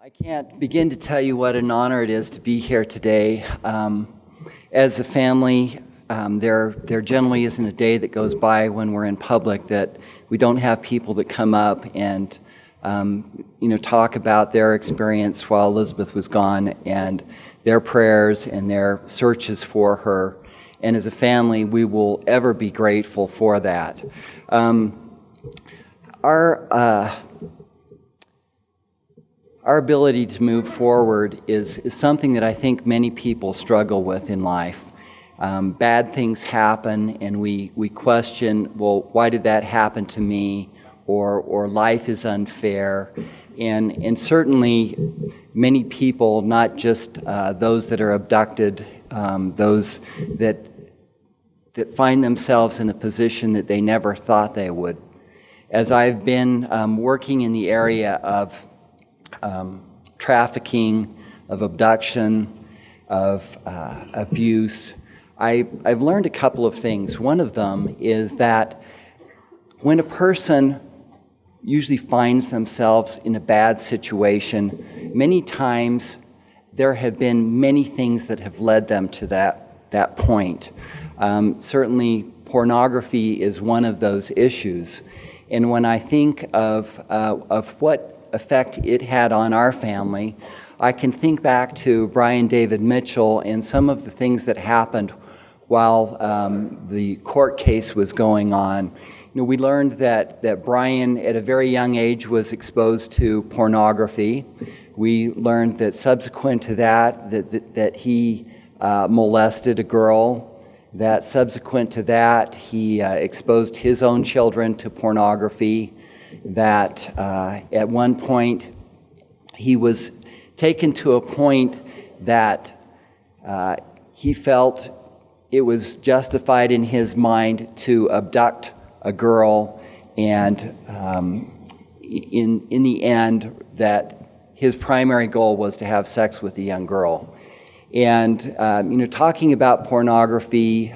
I can't begin to tell you what an honor it is to be here today. As a family, there generally isn't a day that goes by when we're in public that we don't have people that come up and talk about their experience while Elizabeth was gone and their prayers and their searches for her. And as a family, we will ever be grateful for that. Our ability to move forward is something that I think many people struggle with in life. Bad things happen and we question, well, why did that happen to me? Or life is unfair. And certainly many people, not just those that are abducted, those that find themselves in a position that they never thought they would. As I've been working in the area of trafficking, of abduction, of abuse, I've learned a couple of things. One of them is that when a person usually finds themselves in a bad situation, many times there have been many things that have led them to that point. Certainly pornography is one of those issues. And when I think of what effect it had on our family, I can think back to Brian David Mitchell and some of the things that happened while the court case was going on. We learned that Brian, at a very young age, was exposed to pornography. We learned that subsequent to that he molested a girl. That subsequent to that, he exposed his own children to pornography. That at one point he was taken to a point that he felt it was justified in his mind to abduct a girl, and in the end that his primary goal was to have sex with a young girl. And talking about pornography,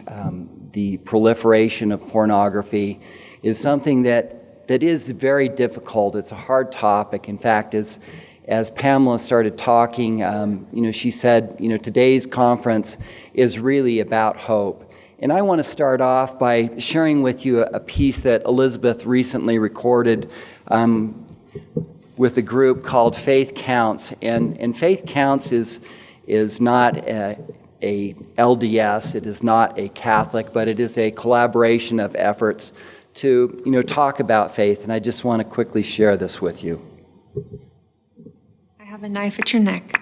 the proliferation of pornography is something that is very difficult. It's a hard topic. In fact, as Pamela started talking, she said, today's conference is really about hope. And I want to start off by sharing with you a piece that Elizabeth recently recorded with a group called Faith Counts. And Faith Counts is not a LDS, it is not a Catholic, but it is a collaboration of efforts to talk about faith. And I just want to quickly share this with you. I have a knife at your neck.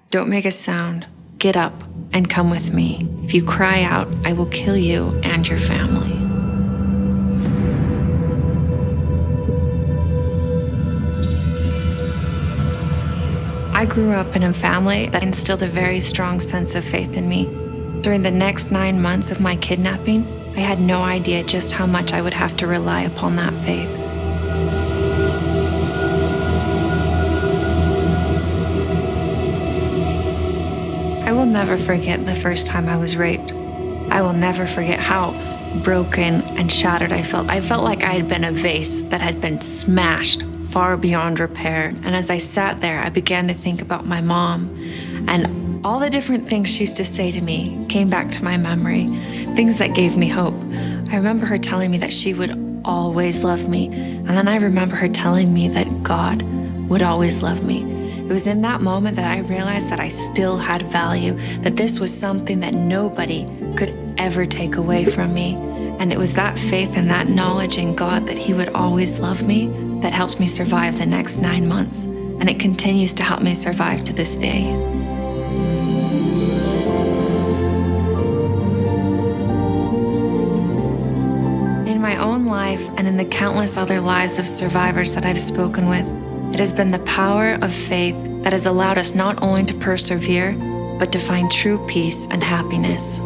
Don't make a sound. Get up and come with me. If you cry out, I will kill you and your family. I grew up in a family that instilled a very strong sense of faith in me. During the next 9 months of my kidnapping, I had no idea just how much I would have to rely upon that faith. I will never forget the first time I was raped. I will never forget how broken and shattered I felt. I felt like I had been a vase that had been smashed far beyond repair. And as I sat there, I began to think about my mom, and all the different things she used to say to me came back to my memory, things that gave me hope. I remember her telling me that she would always love me, and then I remember her telling me that God would always love me. It was in that moment that I realized that I still had value, that this was something that nobody could ever take away from me. And it was that faith and that knowledge in God that He would always love me that helped me survive the next 9 months. And it continues to help me survive to this day. In my own life and in the countless other lives of survivors that I've spoken with, it has been the power of faith that has allowed us not only to persevere, but to find true peace and happiness.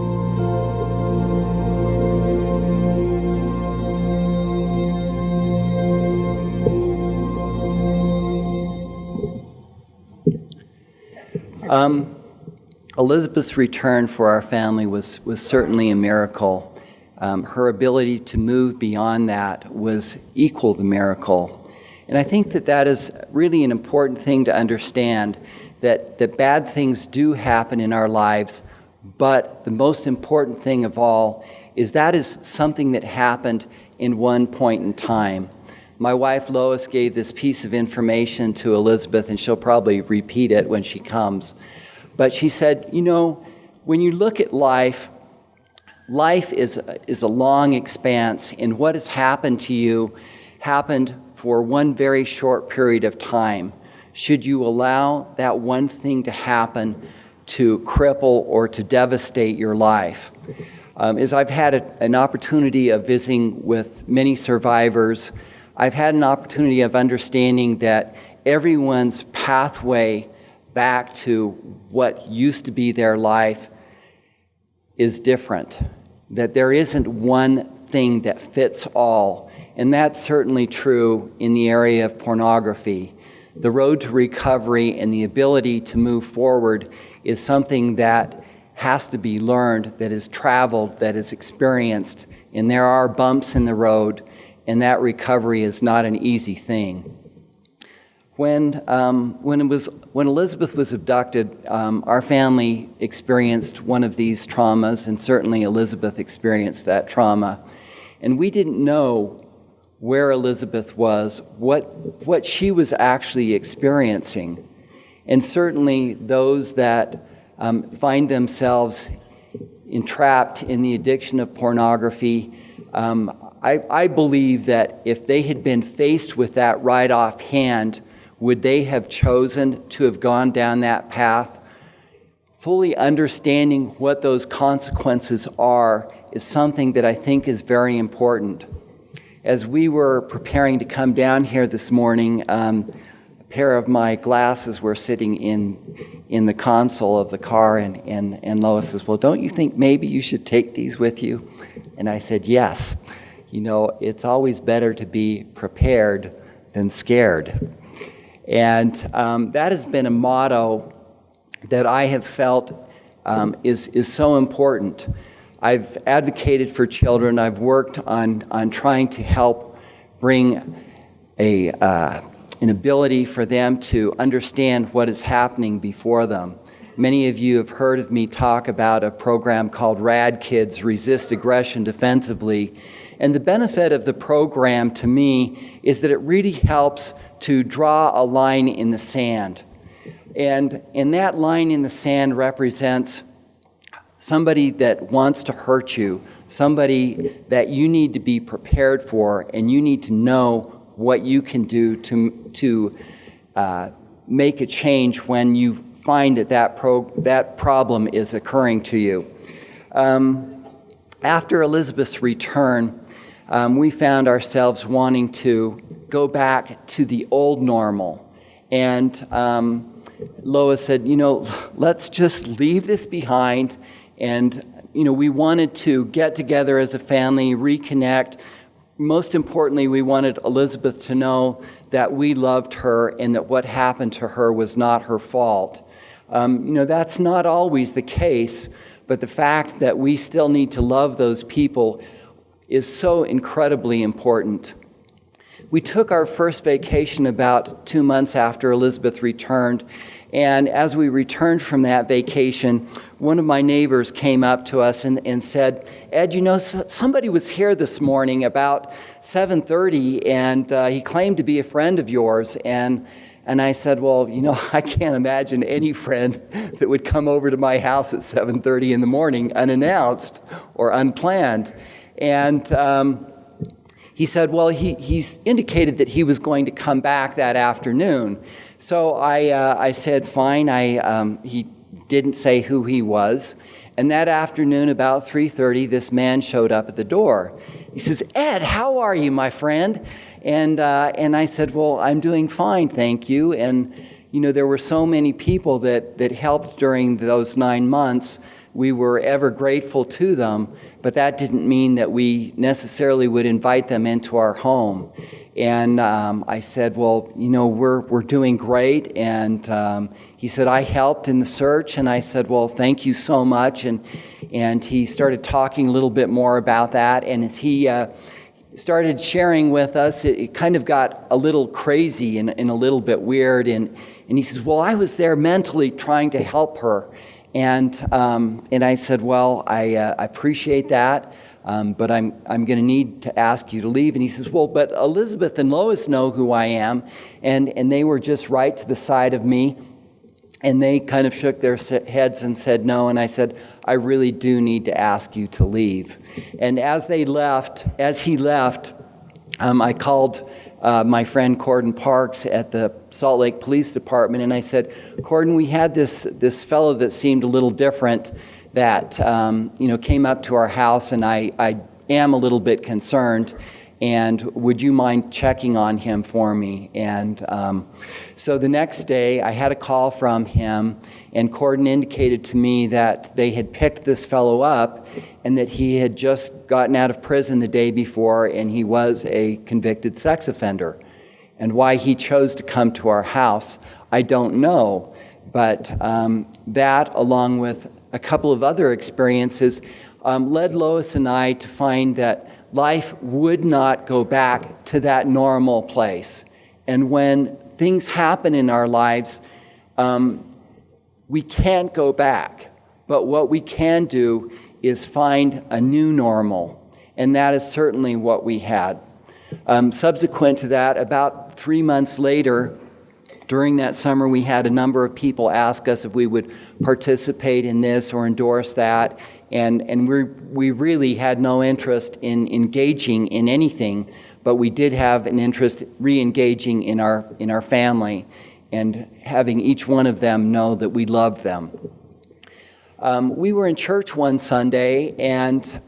Elizabeth's return for our family was certainly a miracle. Her ability to move beyond that was equal the miracle. And I think that that is really an important thing to understand, that bad things do happen in our lives, but the most important thing of all is that is something that happened in one point in time. My wife Lois gave this piece of information to Elizabeth, and she'll probably repeat it when she comes. But she said, you know, when you look at life, life is a long expanse, and what has happened to you happened for one very short period of time. Should you allow that one thing to happen to cripple or to devastate your life? As I've had an opportunity of visiting with many survivors, I've had an opportunity of understanding that everyone's pathway back to what used to be their life is different, that there isn't one thing that fits all, and that's certainly true in the area of pornography. The road to recovery and the ability to move forward is something that has to be learned, that is traveled, that is experienced, and there are bumps in the road, and that recovery is not an easy thing. When Elizabeth was abducted, our family experienced one of these traumas, and certainly Elizabeth experienced that trauma. And we didn't know where Elizabeth was, what she was actually experiencing. And certainly those that find themselves entrapped in the addiction of pornography, I believe that if they had been faced with that right offhand, would they have chosen to have gone down that path? Fully understanding what those consequences are is something that I think is very important. As we were preparing to come down here this morning, a pair of my glasses were sitting in the console of the car, and Lois says, well, don't you think maybe you should take these with you? And I said, yes. You know, it's always better to be prepared than scared. And that has been a motto that I have felt is so important. I've advocated for children. I've worked on trying to help bring an ability for them to understand what is happening before them. Many of you have heard of me talk about a program called RAD Kids, Resist Aggression Defensively. And the benefit of the program to me is that it really helps to draw a line in the sand. And that line in the sand represents somebody that wants to hurt you, somebody that you need to be prepared for, and you need to know what you can do to make a change when you find that problem is occurring to you. After Elizabeth's return, we found ourselves wanting to go back to the old normal. And Lois said, you know, let's just leave this behind. And, you know, we wanted to get together as a family, reconnect. Most importantly, we wanted Elizabeth to know that we loved her and that what happened to her was not her fault. You know, that's not always the case, but the fact that we still need to love those people is so incredibly important. We took our first vacation about 2 months after Elizabeth returned, and as we returned from that vacation, one of my neighbors came up to us and said, Ed, you know, somebody was here this morning about 7:30, and he claimed to be a friend of yours. And I said, well, you know, I can't imagine any friend that would come over to my house at 7:30 in the morning unannounced or unplanned. And he said, well, he's indicated that he was going to come back that afternoon. So I said, fine. He didn't say who he was. And that afternoon, about 3:30, this man showed up at the door. He says, Ed, how are you, my friend? And I said, well, I'm doing fine, thank you. And, you know, there were so many people that helped during those 9 months. We were ever grateful to them, but that didn't mean that we necessarily would invite them into our home. And I said, well, you know, we're doing great. And he said, I helped in the search. And I said, well, thank you so much. And he started talking a little bit more about that. And as he started sharing with us, it kind of got a little crazy and a little bit weird. And he says, well, I was there mentally trying to help her. And I said, well, I appreciate that, but I'm going to need to ask you to leave. And he says, well, but Elizabeth and Lois know who I am. And they were just right to the side of me. And they kind of shook their heads and said no. And I said, I really do need to ask you to leave. And as he left, I called my friend Corden Parks at the Salt Lake Police Department, and I said, Corden, we had this fellow that seemed a little different that came up to our house, and I am a little bit concerned. And would you mind checking on him for me? And so the next day, I had a call from him, and Corden indicated to me that they had picked this fellow up and that he had just gotten out of prison the day before, and he was a convicted sex offender. And why he chose to come to our house, I don't know. But that, along with a couple of other experiences, led Lois and I to find that life would not go back to that normal place. And when things happen in our lives, we can't go back. But what we can do is find a new normal. And that is certainly what we had. Subsequent to that, about 3 months later, during that summer, we had a number of people ask us if we would participate in this or endorse that. And we really had no interest in engaging in anything, but we did have an interest re-engaging in our family and having each one of them know that we loved them. We were in church one Sunday, and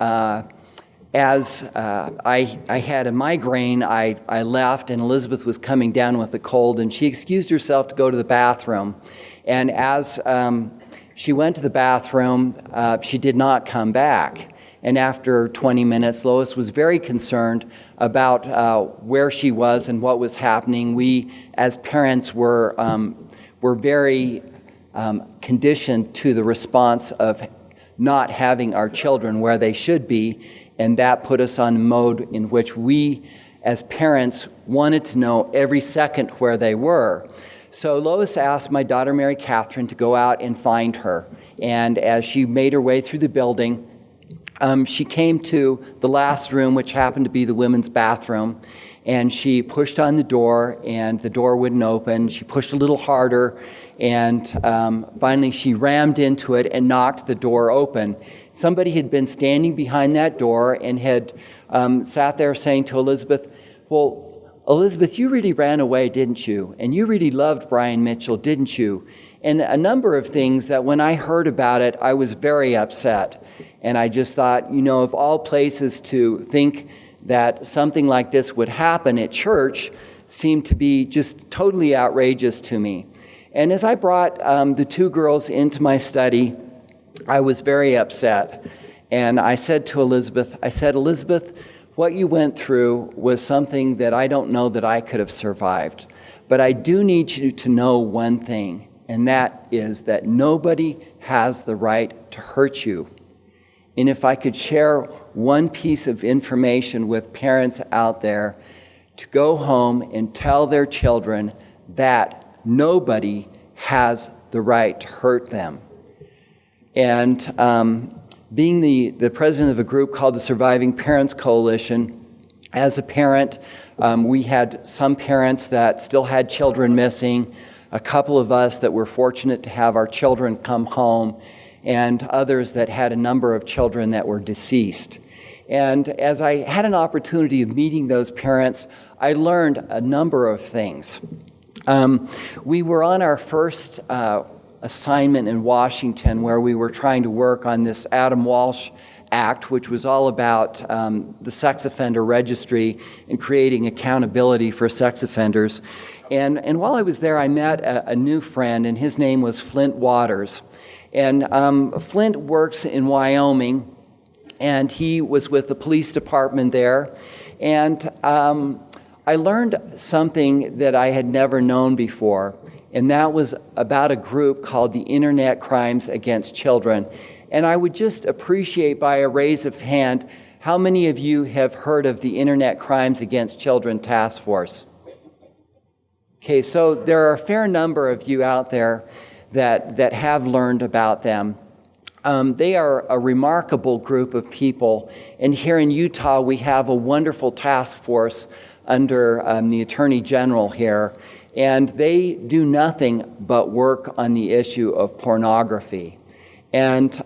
as I had a migraine, I left, and Elizabeth was coming down with a cold, and she excused herself to go to the bathroom. And as she went to the bathroom, she did not come back. And after 20 minutes, Lois was very concerned about where she was and what was happening. We, as parents, were very conditioned to the response of not having our children where they should be, and that put us on a mode in which we, as parents, wanted to know every second where they were. So Lois asked my daughter, Mary Catherine, to go out and find her. And as she made her way through the building, she came to the last room, which happened to be the women's bathroom. And she pushed on the door, and the door wouldn't open. She pushed a little harder, and finally she rammed into it and knocked the door open. Somebody had been standing behind that door and had sat there saying to Elizabeth, well, Elizabeth, you really ran away, didn't you? And you really loved Brian Mitchell, didn't you? And a number of things that when I heard about it, I was very upset. And I just thought, of all places to think that something like this would happen at church seemed to be just totally outrageous to me. And as I brought the two girls into my study, I was very upset. And I said to Elizabeth, Elizabeth, what you went through was something that I don't know that I could have survived. But I do need you to know one thing, and that is that nobody has the right to hurt you. And if I could share one piece of information with parents out there, to go home and tell their children that nobody has the right to hurt them. And being the president of a group called the Surviving Parents Coalition, as a parent, we had some parents that still had children missing, a couple of us that were fortunate to have our children come home, and others that had a number of children that were deceased. And as I had an opportunity of meeting those parents, I learned a number of things. We were on our first assignment in Washington where we were trying to work on this Adam Walsh Act, which was all about the sex offender registry and creating accountability for sex offenders. And while I was there, I met a new friend, and his name was Flint Waters. And Flint works in Wyoming, and he was with the police department there. And I learned something that I had never known before, and that was about a group called the Internet Crimes Against Children. And I would just appreciate by a raise of hand How many of you have heard of the Internet Crimes Against Children Task Force? Okay, so there are a fair number of you out there that have learned about them. They are a remarkable group of people, and here in Utah we have a wonderful task force under the Attorney General here, and they do nothing but work on the issue of pornography. And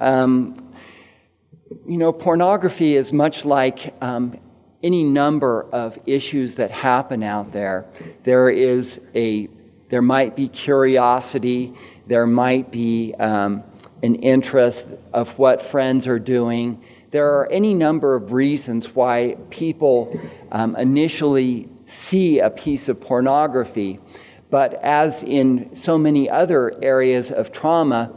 pornography is much like any number of issues that happen out there. There might be curiosity, there might be an interest of what friends are doing. There are any number of reasons why people initially see a piece of pornography, but as in so many other areas of trauma,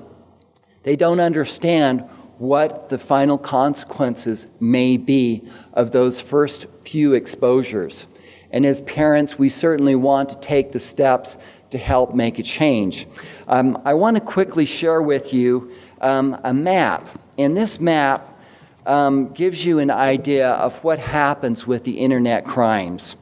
they don't understand what the final consequences may be of those first few exposures. And as parents, we certainly want to take the steps to help make a change. I want to quickly share with you a map. And this map gives you an idea of what happens with the internet crimes.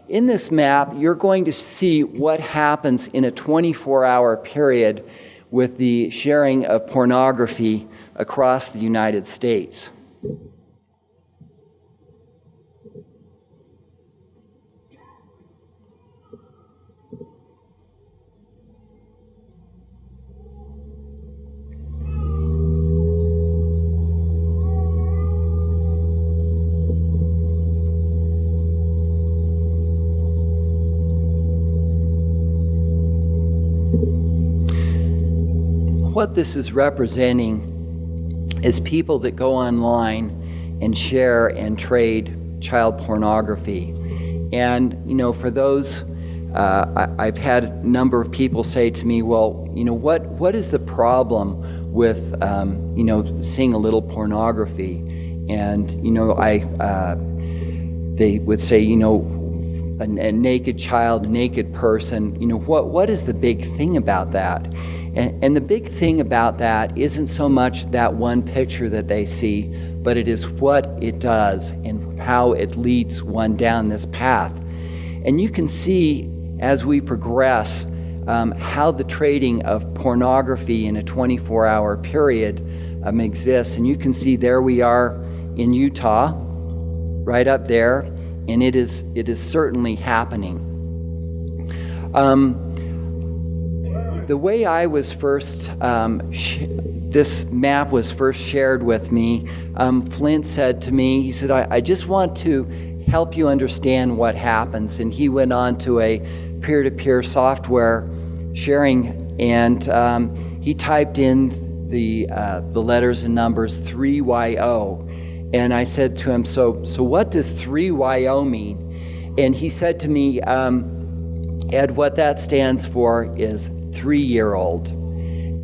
In this map, you're going to see what happens in a 24-hour period with the sharing of pornography across the United States. What this is representing is people that go online and share and trade child pornography. And, for those, I've had a number of people say to me, well, what is the problem with, seeing a little pornography? And, they would say, a naked child, a naked person, what is the big thing about that? And the big thing about that isn't so much that one picture that they see, but it is what it does and how it leads one down this path. And you can see as we progress how the trading of pornography in a 24-hour period exists. And you can see there we are in Utah, right up there, and it is certainly happening. The way I was first, this map was first shared with me, Flint said to me, he said, I just want to help you understand what happens. And he went on to a peer-to-peer software sharing, and he typed in the letters and numbers 3YO. And I said to him, so what does 3YO mean? And he said to me, Ed, what that stands for is 3-year-old.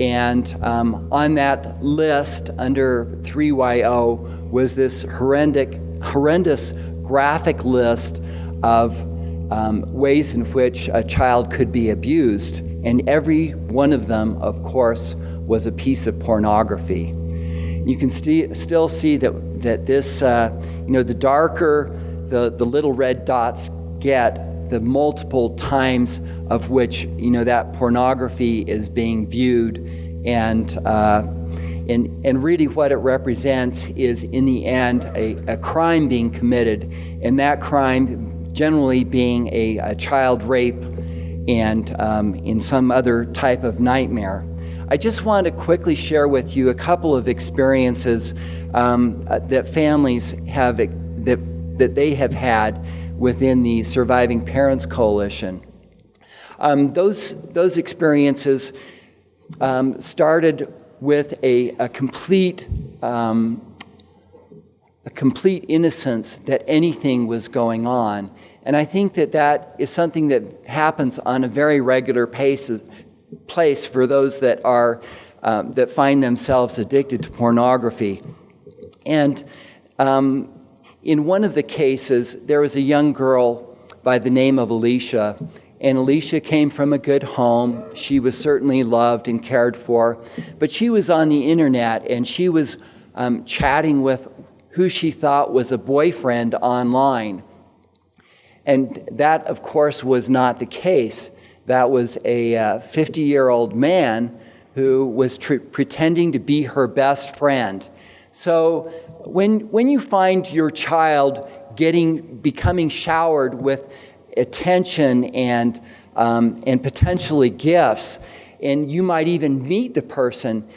And on that list under 3YO was this horrendous graphic list of ways in which a child could be abused. And every one of them, of course, was a piece of pornography. You can still see that this, the darker the little red dots get, the multiple times of which that pornography is being viewed, and really what it represents is in the end a crime being committed, and that crime generally being a child rape and in some other type of nightmare. I just want to quickly share with you a couple of experiences that families have that they have had within the Surviving Parents Coalition. Those experiences started with a complete innocence that anything was going on. And I think that is something that happens on a very regular place for those that are that find themselves addicted to pornography. And in one of the cases, there was a young girl by the name of Alicia, and Alicia came from a good home. She was certainly loved and cared for, but she was on the internet, and she was chatting with who she thought was a boyfriend online. And that, of course, was not the case. That was a 50-year-old man who was pretending to be her best friend. So when you find your child becoming showered with attention and potentially gifts, and you might even meet the person,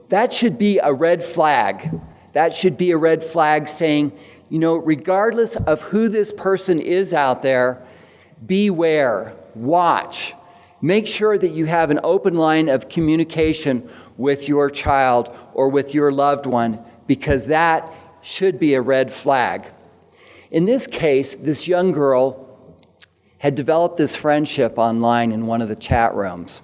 that should be a red flag. That should be a red flag saying, regardless of who this person is out there, beware, watch. Make sure that you have an open line of communication with your child or with your loved one, because that should be a red flag. In this case, this young girl had developed this friendship online in one of the chat rooms.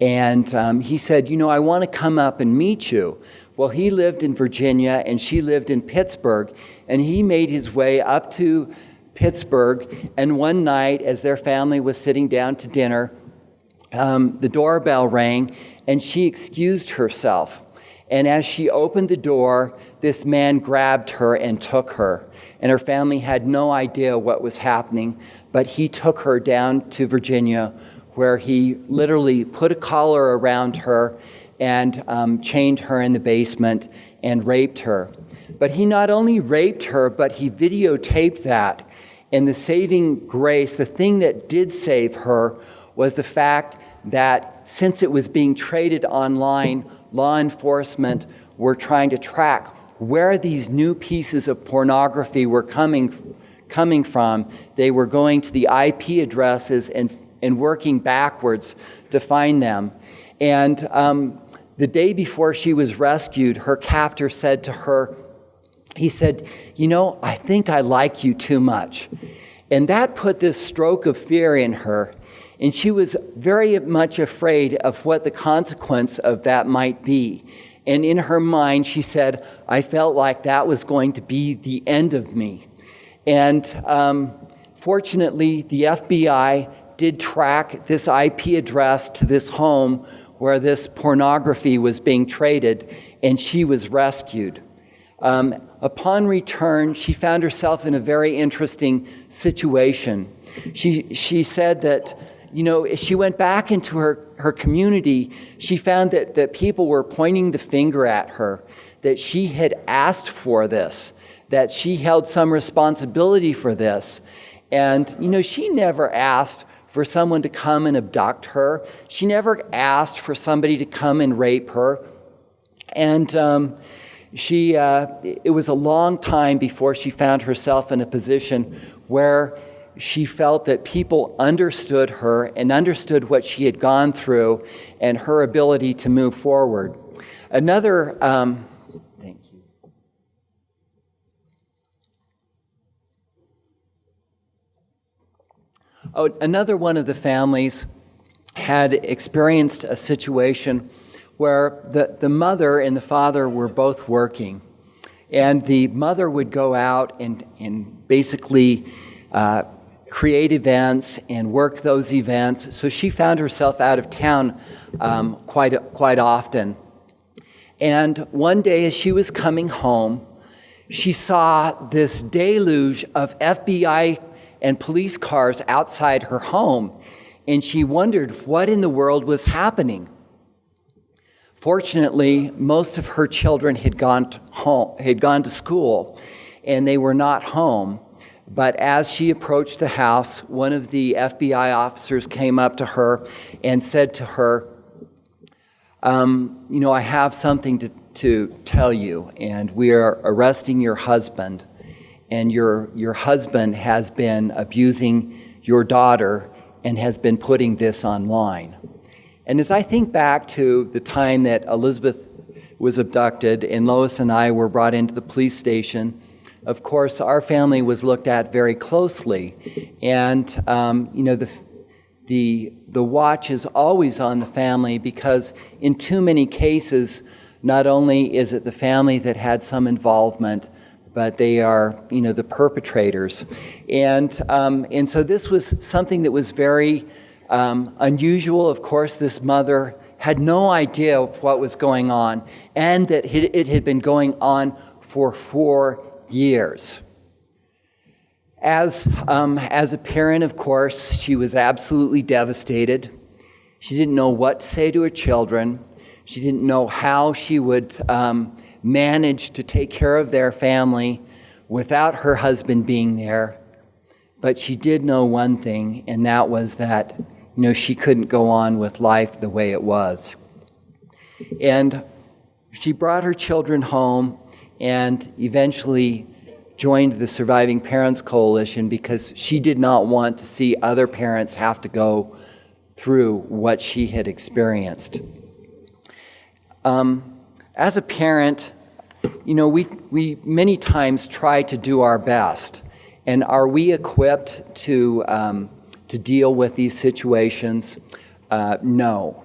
And he said, I want to come up and meet you. Well, he lived in Virginia and she lived in Pittsburgh, and he made his way up to Pittsburgh. And one night, as their family was sitting down to dinner, the doorbell rang and she excused herself. And as she opened the door, this man grabbed her and took her. And her family had no idea what was happening, but he took her down to Virginia, where he literally put a collar around her and chained her in the basement and raped her. But he not only raped her, but he videotaped that. And the saving grace, the thing that did save her, was the fact that since it was being traded online, law enforcement were trying to track where these new pieces of pornography were coming from. They were going to the IP addresses and working backwards to find them. And the day before she was rescued, her captor said to her, he said, I think I like you too much. And that put this stroke of fear in her. And she was very much afraid of what the consequence of that might be. And in her mind, she said, I felt like that was going to be the end of me. And fortunately, the FBI did track this IP address to this home where this pornography was being traded, and she was rescued. Upon return, she found herself in a very interesting situation. She said that, as she went back into her community, she found that people were pointing the finger at her, that she had asked for this, that she held some responsibility for this. And, she never asked for someone to come and abduct her. She never asked for somebody to come and rape her. And it was a long time before she found herself in a position where she felt that people understood her and understood what she had gone through and her ability to move forward. Another, thank you. Another one of the families had experienced a situation where the mother and the father were both working. And the mother would go out and basically create events and work those events. So she found herself out of town quite often. And one day as she was coming home, she saw this deluge of FBI and police cars outside her home. And she wondered what in the world was happening. Fortunately, most of her children had gone to school, and they were not home. But as she approached the house, one of the FBI officers came up to her and said to her, I have something to tell you, and we are arresting your husband, and your husband has been abusing your daughter and has been putting this online. And as I think back to the time that Elizabeth was abducted and Lois and I were brought into the police station, of course, our family was looked at very closely. And, the watch is always on the family, because in too many cases, not only is it the family that had some involvement, but they are, the perpetrators. And so this was something that was very unusual. Of course, this mother had no idea of what was going on, and that it had been going on for 4 years. As a parent, of course, she was absolutely devastated. She didn't know what to say to her children. She didn't know how she would manage to take care of their family without her husband being there. But she did know one thing, and that was that, she couldn't go on with life the way it was. And she brought her children home and eventually joined the Surviving Parents Coalition because she did not want to see other parents have to go through what she had experienced. As a parent, we many times try to do our best. And are we equipped to deal with these situations? No.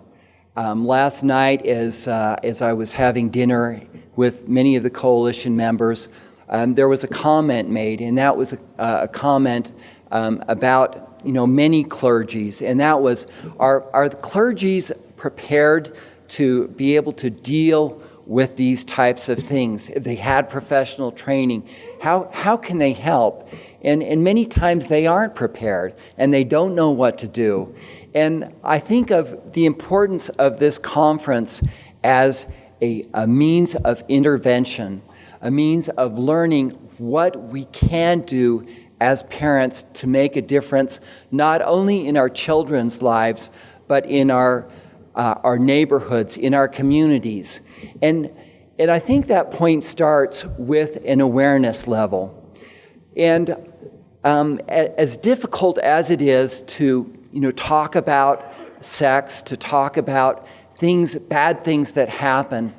Last night, as I was having dinner with many of the coalition members, there was a comment made, and that was a comment about many clergies, and that was, are the clergies prepared to be able to deal with these types of things? If they had professional training, how can they help? And many times they aren't prepared, and they don't know what to do. And I think of the importance of this conference as a means of intervention, a means of learning what we can do as parents to make a difference, not only in our children's lives, but in our neighborhoods, in our communities. And I think that point starts with an awareness level. And as difficult as it is to talk about sex, to talk about bad things that happen,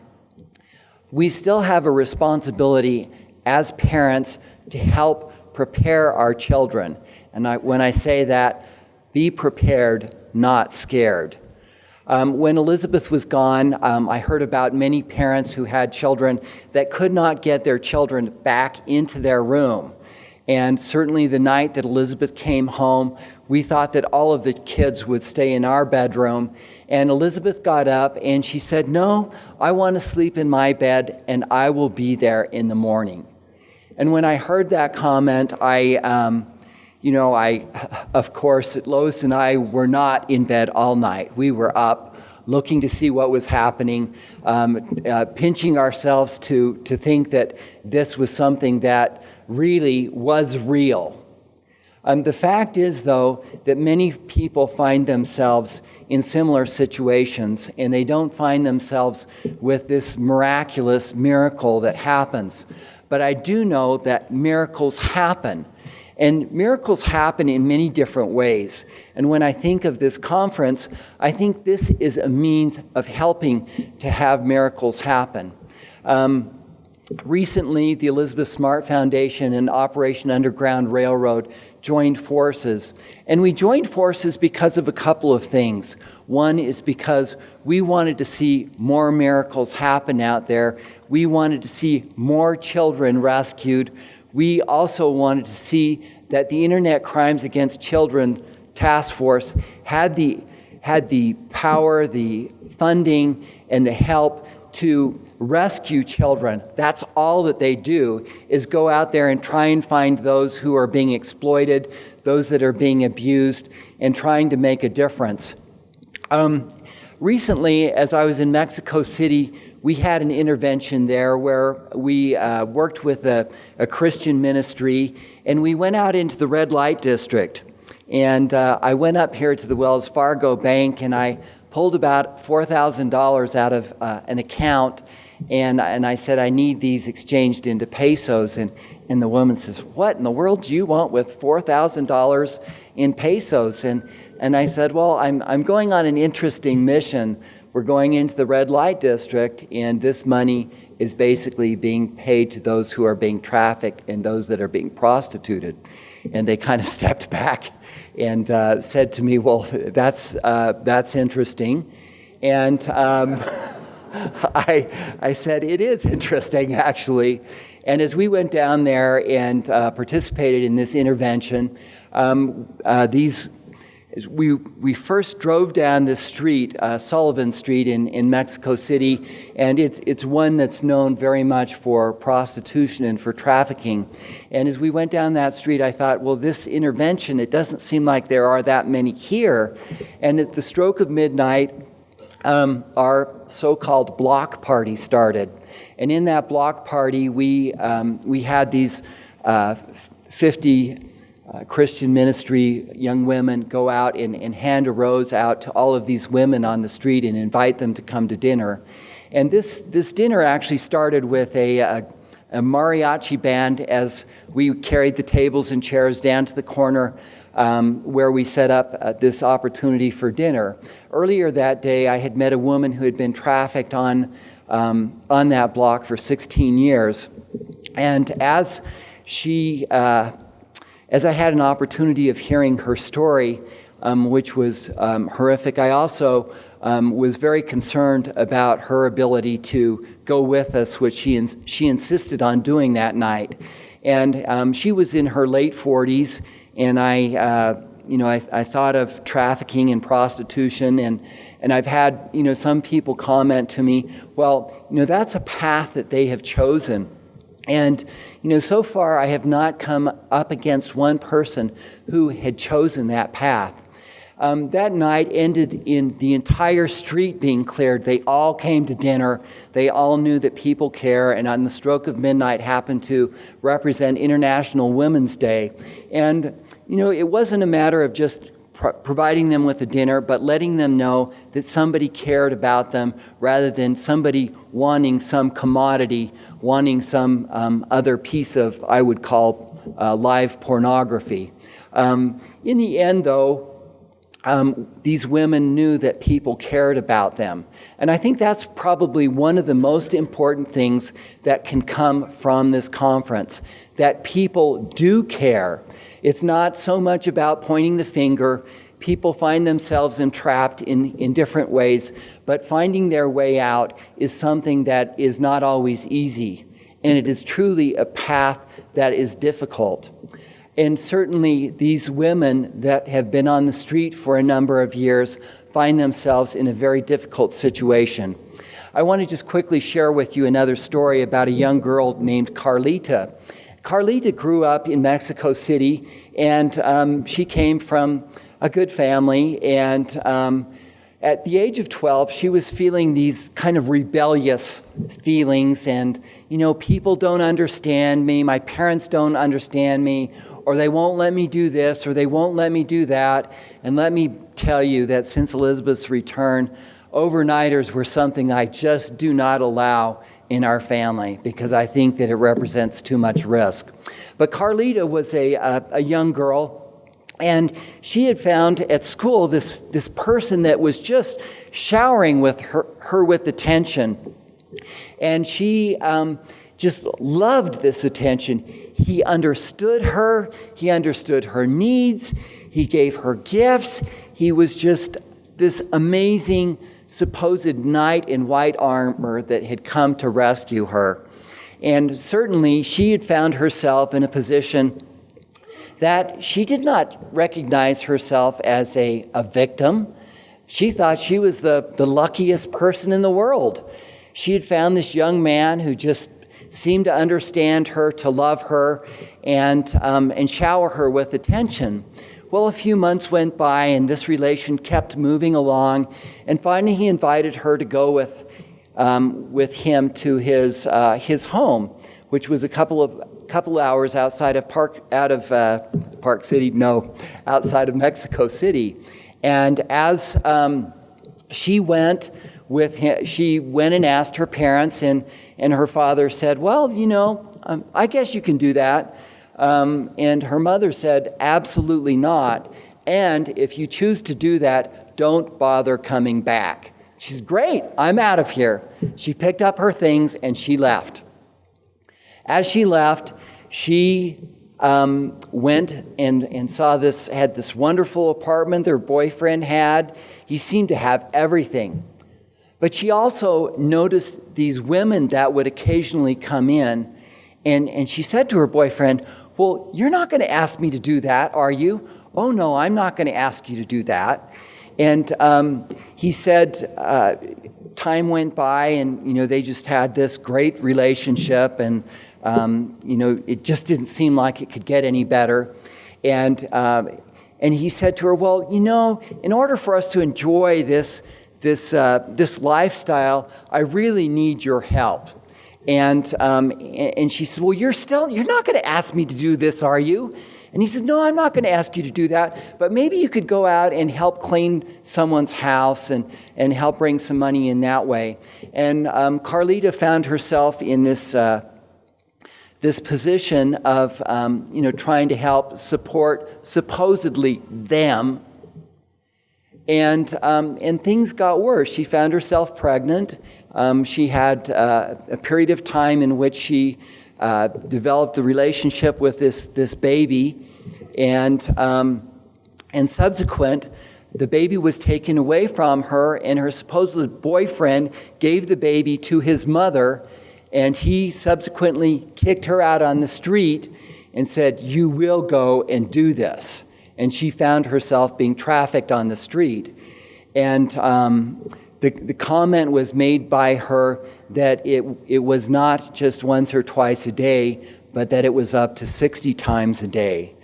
we still have a responsibility as parents to help prepare our children. And when I say that, be prepared, not scared. When Elizabeth was gone, I heard about many parents who had children that could not get their children back into their room. And certainly the night that Elizabeth came home, we thought that all of the kids would stay in our bedroom. And Elizabeth got up and she said, "No, I want to sleep in my bed and I will be there in the morning." And when I heard that comment, of course, Lois and I were not in bed all night. We were up looking to see what was happening, pinching ourselves to think that this was something that really was real. The fact is, though, that many people find themselves in similar situations, and they don't find themselves with this miraculous miracle that happens. But I do know that miracles happen. And miracles happen in many different ways. And when I think of this conference, I think this is a means of helping to have miracles happen. Recently, the Elizabeth Smart Foundation and Operation Underground Railroad joined forces. And we joined forces because of a couple of things. One is because we wanted to see more miracles happen out there. We wanted to see more children rescued. We also wanted to see that the Internet Crimes Against Children Task Force had the power, the funding, and the help to rescue children. That's all that they do, is go out there and try and find those who are being exploited, those that are being abused, and trying to make a difference. Recently, as I was in Mexico City, we had an intervention there where we worked with a Christian ministry, and we went out into the red light district. And I went up here to the Wells Fargo Bank, and I pulled about $4,000 out of an account, and I said, "I need these exchanged into pesos." And the woman says, "What in the world do you want with $4,000 in pesos?" And I said, "Well, I'm going on an interesting mission. We're going into the red light district, and this money is basically being paid to those who are being trafficked and those that are being prostituted." And they kind of stepped back and said to me, "Well, that's interesting." And I said, "It is interesting, actually." And as we went down there and participated in this intervention, we first drove down this street, Sullivan Street in Mexico City, and it's one that's known very much for prostitution and for trafficking. And as we went down that street, I thought, well, this intervention, it doesn't seem like there are that many here. And at the stroke of midnight, our so-called block party started. And in that block party, we had these 50 Christian ministry young women go out and hand a rose out to all of these women on the street and invite them to come to dinner. And this dinner actually started with a mariachi band as we carried the tables and chairs down to the corner where we set up this opportunity for dinner. Earlier that day, I had met a woman who had been trafficked on that block for 16 years. And as I had an opportunity of hearing her story, which was horrific, I also was very concerned about her ability to go with us, which she insisted on doing that night. And she was in her late 40s, and I thought of trafficking and prostitution, and I've had some people comment to me, well, that's a path that they have chosen. And, so far I have not come up against one person who had chosen that path. That night ended in the entire street being cleared. They all came to dinner. They all knew that people care, and on the stroke of midnight happened to represent International Women's Day. And, it wasn't a matter of just providing them with a dinner, but letting them know that somebody cared about them rather than somebody wanting some commodity, wanting some other piece of, I would call, live pornography. In the end, though, these women knew that people cared about them. And I think that's probably one of the most important things that can come from this conference, that people do care. It's not so much about pointing the finger. People find themselves entrapped in different ways, but finding their way out is something that is not always easy, and it is truly a path that is difficult. And certainly these women that have been on the street for a number of years find themselves in a very difficult situation. I want to just quickly share with you another story about a young girl named Carlita. Carlita grew up in Mexico City, and she came from a good family, and at the age of 12, she was feeling these kind of rebellious feelings, and, people don't understand me, my parents don't understand me, or they won't let me do this, or they won't let me do that. And let me tell you that since Elizabeth's return, overnighters were something I just do not allow in our family because I think that it represents too much risk. But Carlita was a young girl, and she had found at school this person that was just showering with her with attention. And she just loved this attention. He understood her. He understood her needs. He gave her gifts. He was just this amazing supposed knight in white armor that had come to rescue her. And certainly she had found herself in a position that she did not recognize herself as a victim. She thought she was the luckiest person in the world. She had found this young man who just seemed to understand her, to love her, and shower her with attention. Well, a few months went by, and this relation kept moving along, and finally he invited her to go with him to his home, which was a couple hours outside of outside of Mexico City. And as she went with him, she went and asked her parents, and her father said, well, I guess you can do that. And her mother said, absolutely not. And if you choose to do that, don't bother coming back. She said, great, I'm out of here. She picked up her things and she left. As she left, she went and saw had this wonderful apartment their boyfriend had. He seemed to have everything. But she also noticed these women that would occasionally come in, And she said to her boyfriend, "Well, you're not going to ask me to do that, are you?" "Oh, no, I'm not going to ask you to do that." And he said time went by, and they just had this great relationship, and it just didn't seem like it could get any better. And he said to her, "Well, in order for us to enjoy this lifestyle, I really need your help." And she said, "Well, you're not going to ask me to do this, are you?" And he said, "No, I'm not going to ask you to do that, but maybe you could go out and help clean someone's house and help bring some money in that way." And Carlita found herself in this position of trying to help support supposedly them. And things got worse. She found herself pregnant. She had a period of time in which she developed a relationship with this baby, and subsequent, the baby was taken away from her, and her supposed boyfriend gave the baby to his mother, and he subsequently kicked her out on the street and said, "You will go and do this." And she found herself being trafficked on the street. And the comment was made by her that it was not just once or twice a day, but that it was up to 60 times a day.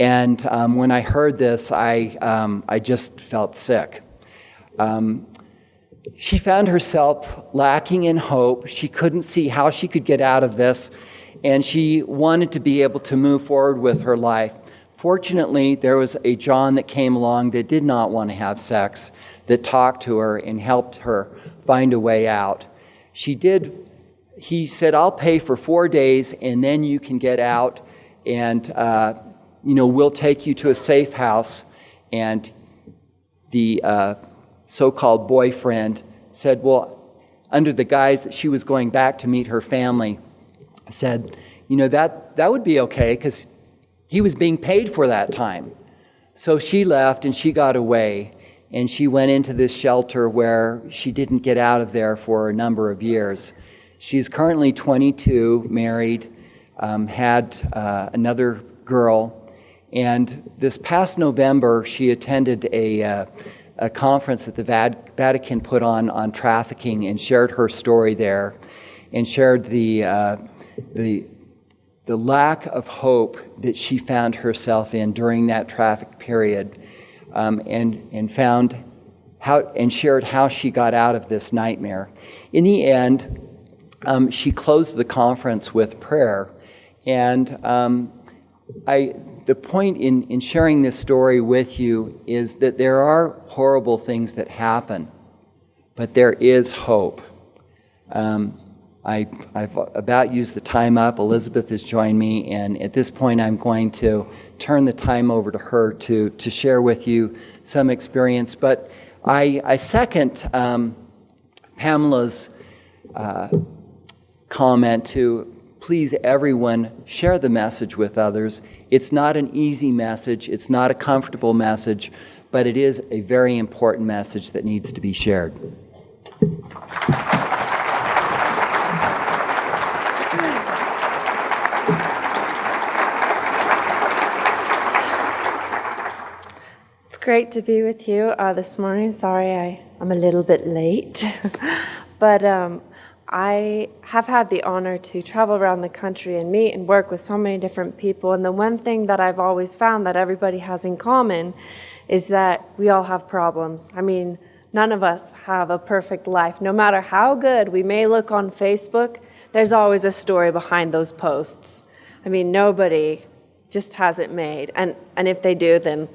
And when I heard this, I just felt sick. She found herself lacking in hope. She couldn't see how she could get out of this, and she wanted to be able to move forward with her life. Fortunately, there was a John that came along that did not want to have sex, that talked to her and helped her find a way out. He said, "I'll pay for 4 days, and then you can get out, and we'll take you to a safe house." And the so-called boyfriend said, well, under the guise that she was going back to meet her family, said, that would be okay, because he was being paid for that time. So she left and she got away, and she went into this shelter where she didn't get out of there for a number of years. She's currently 22, married, had another girl, and this past November she attended a conference that the Vatican put on trafficking, and shared her story there, and shared the lack of hope that she found herself in during that traffic period, and found how, and shared how she got out of this nightmare. In the end, she closed the conference with prayer, and the point in sharing this story with you is that there are horrible things that happen, but there is hope. I've about used the time up. Elizabeth has joined me, and at this point I'm going to turn the time over to her to share with you some experience. But I second Pamela's comment to please everyone share the message with others. It's not an easy message, it's not a comfortable message, but it is a very important message that needs to be shared. It's great to be with you this morning. Sorry I'm a little bit late, but I have had the honor to travel around the country and meet and work with so many different people. And the one thing that I've always found that everybody has in common is that we all have problems. I mean, none of us have a perfect life. No matter how good we may look on Facebook, there's always a story behind those posts. I mean, nobody just has it made. And if they do, then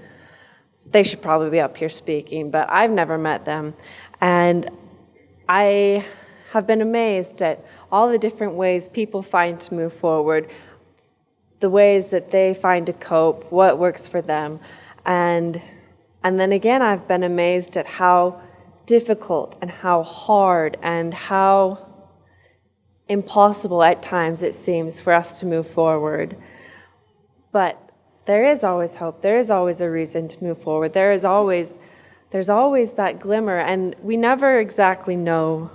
they should probably be up here speaking. But I've never met them. And I have been amazed at all the different ways people find to move forward, the ways that they find to cope, what works for them. And then again, I've been amazed at how difficult and how hard and how impossible at times it seems for us to move forward. But there is always hope. There is always a reason to move forward. There's always that glimmer, and we never exactly know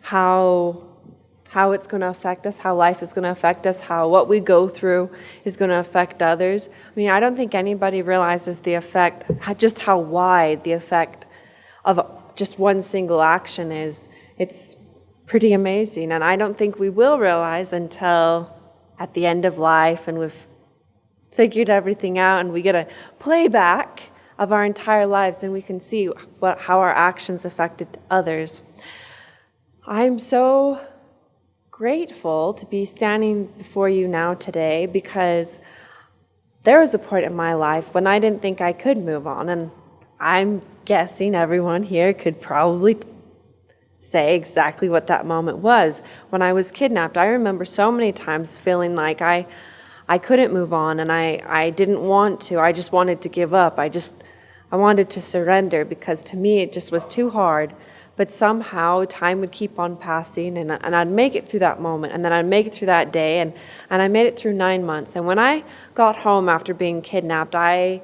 how how it's going to affect us, how life is going to affect us, how what we go through is going to affect others. I mean, I don't think anybody realizes the effect, just how wide the effect of just one single action is. It's pretty amazing, and I don't think we will realize until at the end of life and we've figured everything out and we get a playback of our entire lives and we can see how our actions affected others. I'm so grateful to be standing before you now today because there was a point in my life when I didn't think I could move on, and I'm guessing everyone here could probably say exactly what that moment was. When I was kidnapped, I remember so many times feeling like I couldn't move on, and I didn't want to. I just wanted to give up. I wanted to surrender because to me it just was too hard. But somehow time would keep on passing, and I'd make it through that moment, and then I'd make it through that day, and I made it through 9 months. And when I got home after being kidnapped, I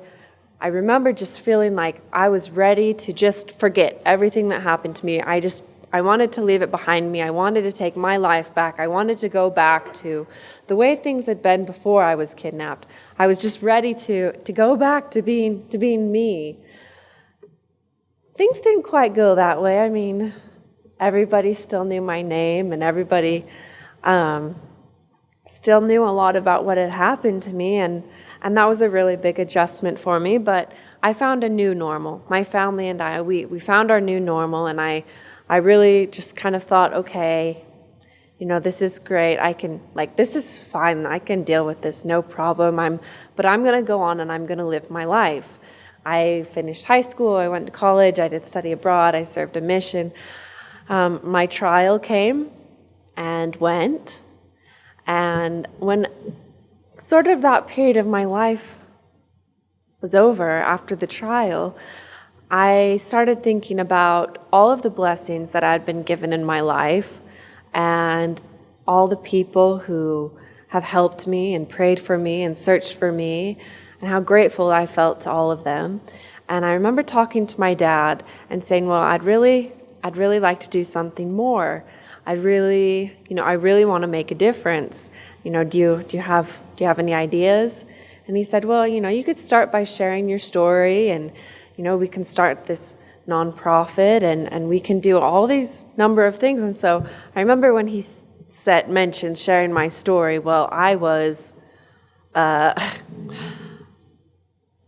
remember just feeling like I was ready to just forget everything that happened to me. I wanted to leave it behind me. I wanted to take my life back. I wanted to go back to the way things had been before I was kidnapped. I was just ready to go back to being me. Things didn't quite go that way. I mean, everybody still knew my name, and everybody still knew a lot about what had happened to me, and that was a really big adjustment for me. But I found a new normal. My family and I, we found our new normal, and I really just kind of thought, okay, this is great. This is fine. I can deal with this, no problem. But I'm going to go on and I'm going to live my life. I finished high school, I went to college, I did study abroad, I served a mission. My trial came and went, and when sort of that period of my life was over after the trial, I started thinking about all of the blessings that I'd been given in my life and all the people who have helped me and prayed for me and searched for me, and how grateful I felt to all of them. And I remember talking to my dad and saying, well, I'd really like to do something more. I really want to make a difference. Do you have any ideas? And he said, well, you could start by sharing your story, and we can start this nonprofit, and we can do all these number of things. And so I remember when he mentioned sharing my story, well, I was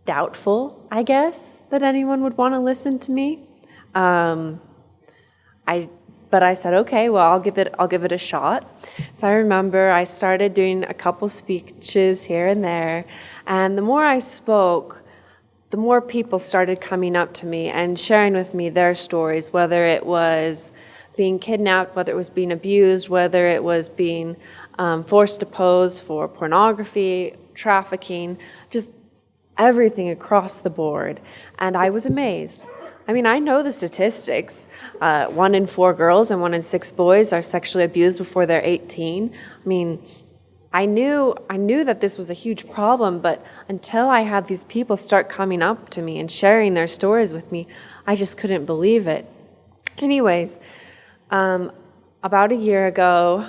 doubtful, I guess, that anyone would want to listen to me. But I said, okay, well, I'll give it a shot. So I remember I started doing a couple speeches here and there, and the more I spoke, the more people started coming up to me and sharing with me their stories, whether it was being kidnapped, whether it was being abused, whether it was being forced to pose for pornography, trafficking, just everything across the board. And I was amazed. I mean, I know the statistics. 1 in 4 girls and 1 in 6 boys are sexually abused before they're 18. I mean, I knew that this was a huge problem, but until I had these people start coming up to me and sharing their stories with me, I just couldn't believe it. Anyways, about a year ago,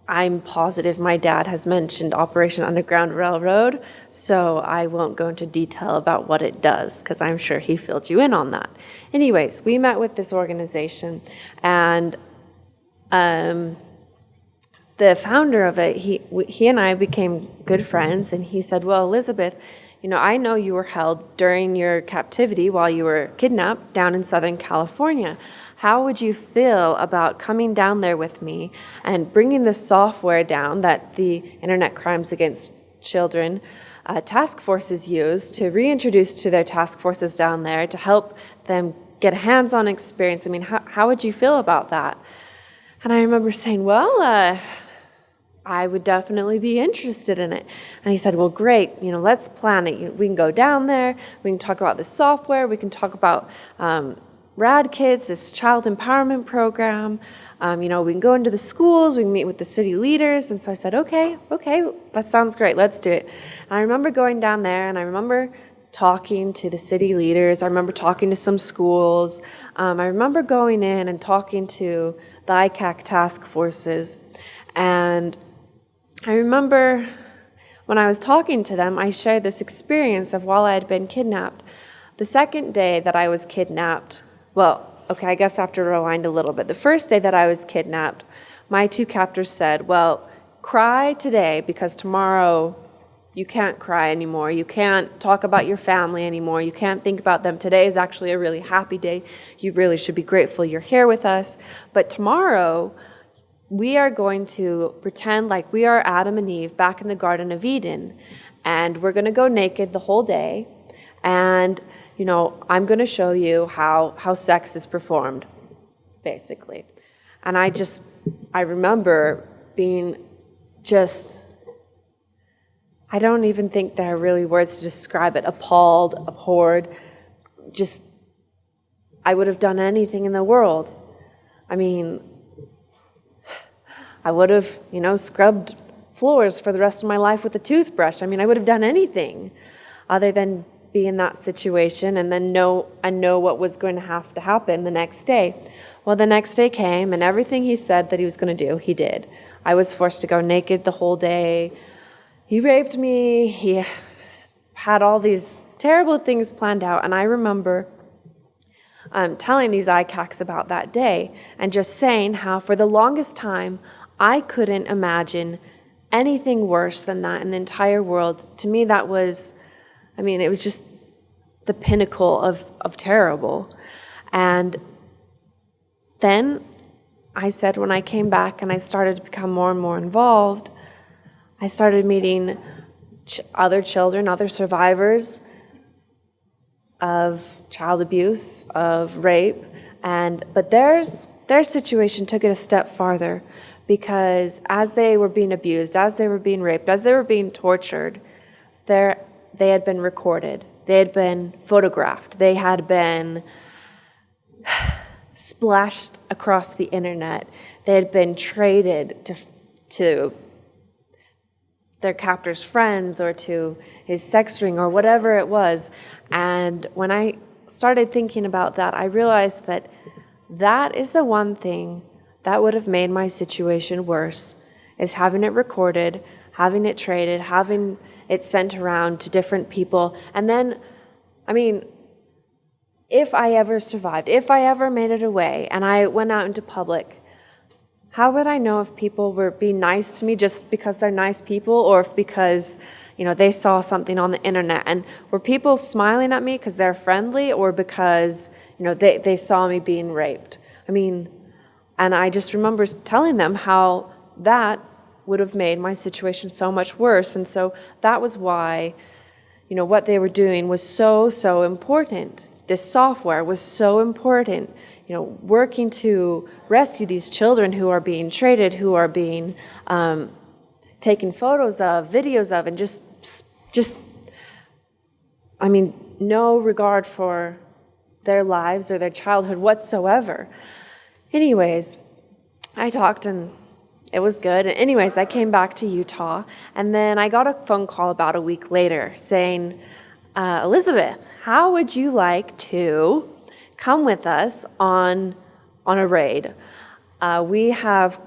I'm positive my dad has mentioned Operation Underground Railroad, so I won't go into detail about what it does, because I'm sure he filled you in on that. Anyways, we met with this organization, and the founder of it, he and I became good friends, and he said, well, Elizabeth, I know you were held during your captivity while you were kidnapped down in Southern California. How would you feel about coming down there with me and bringing the software down that the Internet Crimes Against Children task forces use to reintroduce to their task forces down there to help them get a hands-on experience? I mean, how would you feel about that? And I remember saying, well, I would definitely be interested in it. And he said, well, great, let's plan it. We can go down there, we can talk about the software, we can talk about Rad Kids, this child empowerment program. We can go into the schools, we can meet with the city leaders. And so I said, okay, that sounds great, let's do it. And I remember going down there, and I remember talking to the city leaders. I remember talking to some schools. I remember going in and talking to the ICAC task forces. And I remember when I was talking to them, I shared this experience of while I had been kidnapped. The second day that I was kidnapped, well, okay, I guess I have to rewind a little bit. The first day that I was kidnapped, my two captors said, well, cry today because tomorrow you can't cry anymore. You can't talk about your family anymore. You can't think about them. Today is actually a really happy day. You really should be grateful you're here with us. But tomorrow, we are going to pretend like we are Adam and Eve back in the Garden of Eden. And we're going to go naked the whole day. And, I'm going to show you how sex is performed, basically. And I remember being just, I don't even think there are really words to describe it, appalled, abhorred, just, I would have done anything in the world. I mean, I would have, scrubbed floors for the rest of my life with a toothbrush. I mean, I would have done anything other than be in that situation and then know what was going to have to happen the next day. Well, the next day came, and everything he said that he was going to do, he did. I was forced to go naked the whole day. He raped me. He had all these terrible things planned out. And I remember telling these ICACs about that day and just saying how for the longest time, I couldn't imagine anything worse than that in the entire world. To me, that was, it was just the pinnacle of terrible. And then I said when I came back and I started to become more and more involved, I started meeting other children, other survivors of child abuse, of rape, but their situation took it a step farther because as they were being abused, as they were being raped, as they were being tortured, they had been recorded, they had been photographed, they had been splashed across the internet, they had been traded to their captor's friends or to his sex ring or whatever it was. And when I started thinking about that, I realized that that is the one thing that would have made my situation worse, is having it recorded, having it traded, having it sent around to different people. And then, if I ever survived, if I ever made it away and I went out into public, how would I know if people were being nice to me just because they're nice people, or if because, they saw something on the internet? And were people smiling at me because they're friendly, or because, they saw me being raped? And I just remember telling them how that would have made my situation so much worse. And so that was why, what they were doing was so, so important. This software was so important, working to rescue these children who are being traded, who are being taken photos of, videos of, and just, no regard for their lives or their childhood whatsoever. Anyways, I talked and it was good. Anyways, I came back to Utah, and then I got a phone call about a week later saying, Elizabeth, how would you like to come with us on a raid? We have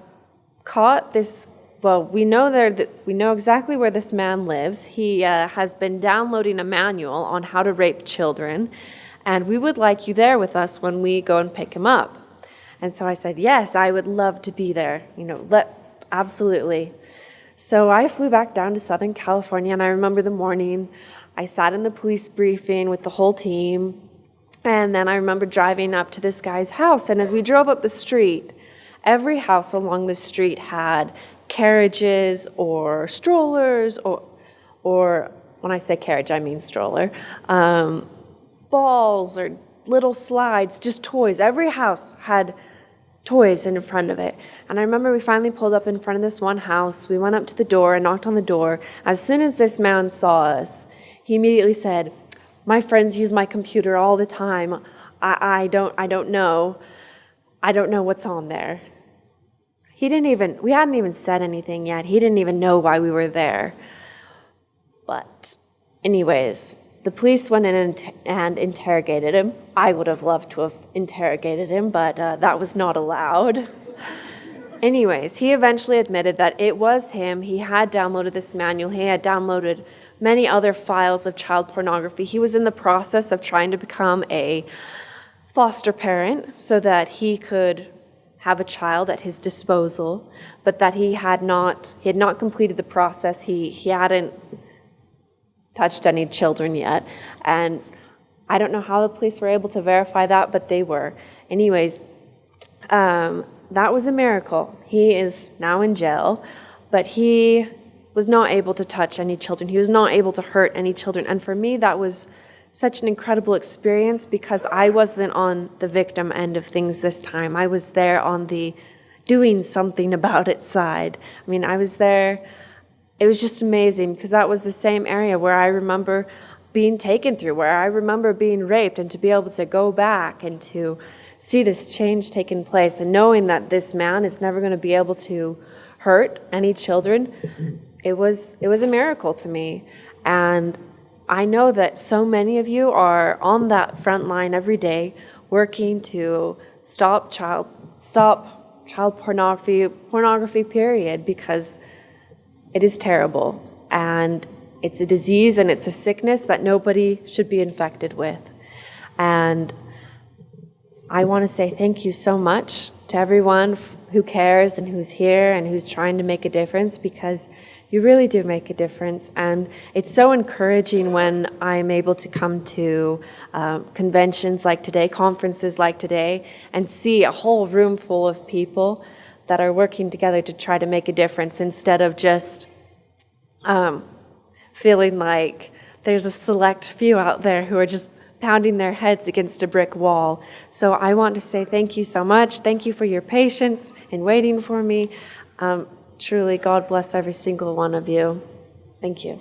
caught this, we know exactly where this man lives. He has been downloading a manual on how to rape children, and we would like you there with us when we go and pick him up. And so I said, yes, I would love to be there, absolutely. So I flew back down to Southern California, and I remember the morning, I sat in the police briefing with the whole team, and then I remember driving up to this guy's house, and as we drove up the street, every house along the street had carriages or strollers, or when I say carriage, I mean stroller, balls or little slides, just toys. Every house had toys in front of it. And I remember we finally pulled up in front of this one house. We went up to the door and knocked on the door. As soon as this man saw us, he immediately said, "My friends use my computer all the time. I don't know what's on there." We hadn't even said anything yet. He didn't even know why we were there. But anyways, the police went in and interrogated him. I would have loved to have interrogated him, but that was not allowed. Anyways, he eventually admitted that it was him. He had downloaded this manual. He had downloaded many other files of child pornography. He was in the process of trying to become a foster parent so that he could have a child at his disposal, but that he had not completed the process. He hadn't touched any children yet. And I don't know how the police were able to verify that, but they were. Anyways, that was a miracle. He is now in jail, but he was not able to touch any children. He was not able to hurt any children. And for me, that was such an incredible experience because I wasn't on the victim end of things this time. I was there on the doing something about it side. I mean, I was there. It was just amazing because that was the same area where I remember being taken through, where I remember being raped, and to be able to go back and to see this change taking place and knowing that this man is never going to be able to hurt any children, it was a miracle to me. And I know that so many of you are on that front line every day working to stop child pornography period, because it is terrible, and it's a disease and it's a sickness that nobody should be infected with. And I want to say thank you so much to everyone who cares and who's here and who's trying to make a difference, because you really do make a difference. And it's so encouraging when I'm able to come to conventions like today, conferences like today, and see a whole room full of people that are working together to try to make a difference, instead of just feeling like there's a select few out there who are just pounding their heads against a brick wall. So I want to say thank you so much. Thank you for your patience in waiting for me. Truly, God bless every single one of you. Thank you.